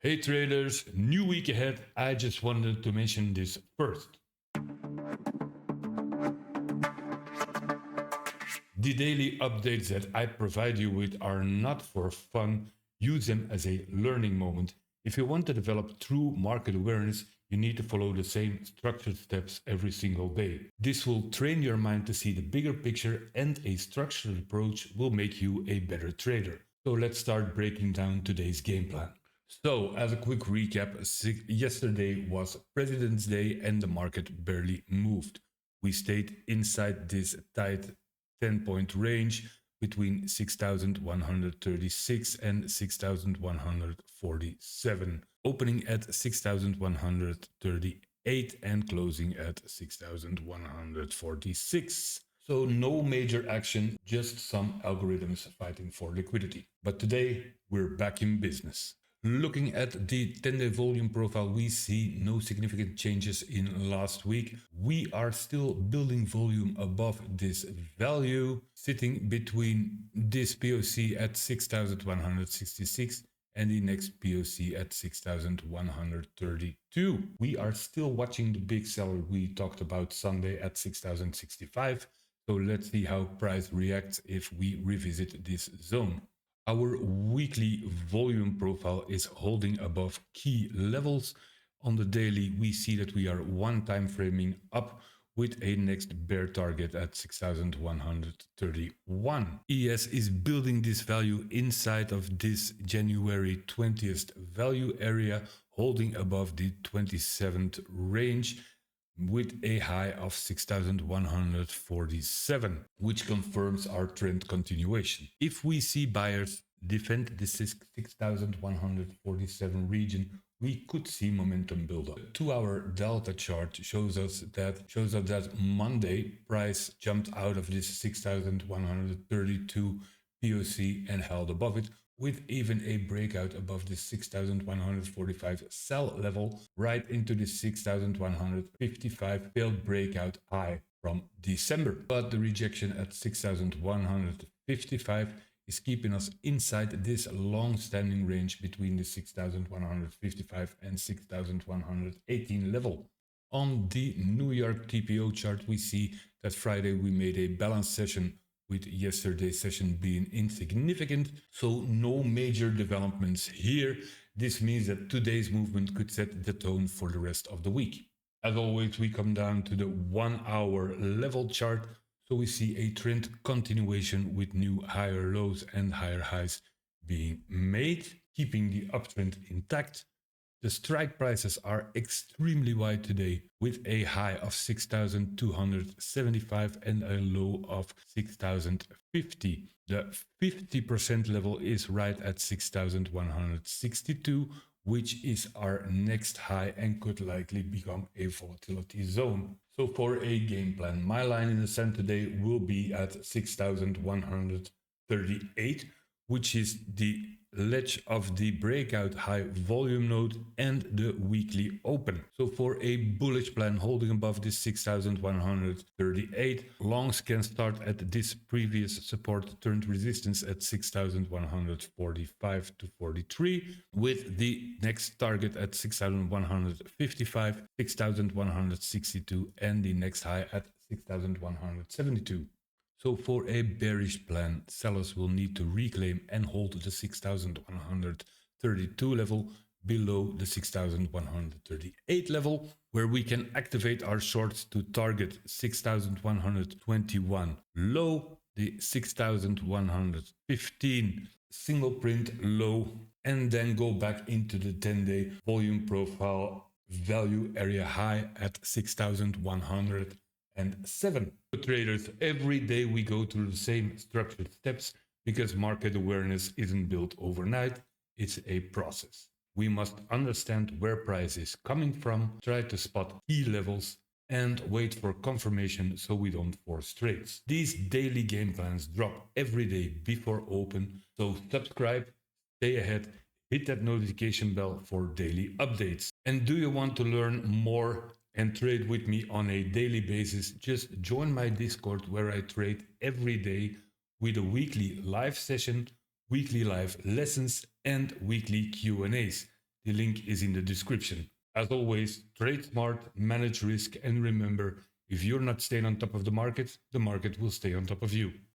Hey traders, new week ahead. I just wanted to mention this first. The daily updates that I provide you with are not for fun. Use them as a learning moment. If you want to develop true market awareness, you need to follow the same structured steps every single day. This will train your mind to see the bigger picture, and a structured approach will make you a better trader. So let's start breaking down today's game plan. So, as a quick recap, yesterday was President's Day and the market barely moved. We stayed inside this tight 10-point range between 6,136 and 6,147, opening at 6,138 and closing at 6,146. So no major action, just some algorithms fighting for liquidity. But today we're back in business. Looking at the 10-day volume profile, we see no significant changes in last week. We are still building volume above this value, sitting between this POC at 6,166 and the next POC at 6,132. We are still watching the big seller we talked about Sunday at 6,065. So let's see how price reacts if we revisit this zone. Our weekly volume profile is holding above key levels. On the daily, we see that we are one time framing up with a next bear target at 6,131. ES is building this value inside of this January 20th value area, holding above the 27th range with a high of 6,147, which confirms our trend continuation. If we see buyers defend the 6,147 region, we could see momentum build up. The 2-hour delta chart shows us that Monday price jumped out of this 6,132 POC and held above it, with even a breakout above the 6,145 sell level right into the 6,155 failed breakout high from December. But the rejection at 6,155 is keeping us inside this long-standing range between the 6,155 and 6,118 level. On the New York TPO chart, we see that Friday we made a balanced session, with yesterday's session being insignificant, so no major developments here. This means that today's movement could set the tone for the rest of the week. As always, we come down to the 1-hour level chart, so we see a trend continuation with new higher lows and higher highs being made, keeping the uptrend intact. The strike prices are extremely wide today, with a high of 6,275 and a low of 6,050. The 50% level is right at 6,162, which is our next high and could likely become a volatility zone. So for a game plan, my line in the sand today will be at 6,138, which is the ledge of the breakout high volume node and the weekly open. So for a bullish plan holding above this 6,138, longs can start at this previous support turned resistance at 6,145 to 43, with the next target at 6,155, 6,162 and the next high at 6,172. So for a bearish plan, sellers will need to reclaim and hold the 6,132 level below the 6,138 level, where we can activate our shorts to target 6,121 low, the 6,115 single print low, and then go back into the 10-day volume profile value area high at 6,107. Traders, every day we go through the same structured steps because market awareness isn't built overnight, it's a process. We must understand where price is coming from, try to spot key levels, and wait for confirmation so we don't force trades. These daily game plans drop every day before open, so subscribe, stay ahead, hit that notification bell for daily updates. And do you want to learn more and trade with me on a daily basis? Just join my Discord, where I trade every day with a weekly live session, weekly live lessons and weekly Q&As. The link is in the description. As always, trade smart, manage risk, and remember, if you're not staying on top of the market will stay on top of you.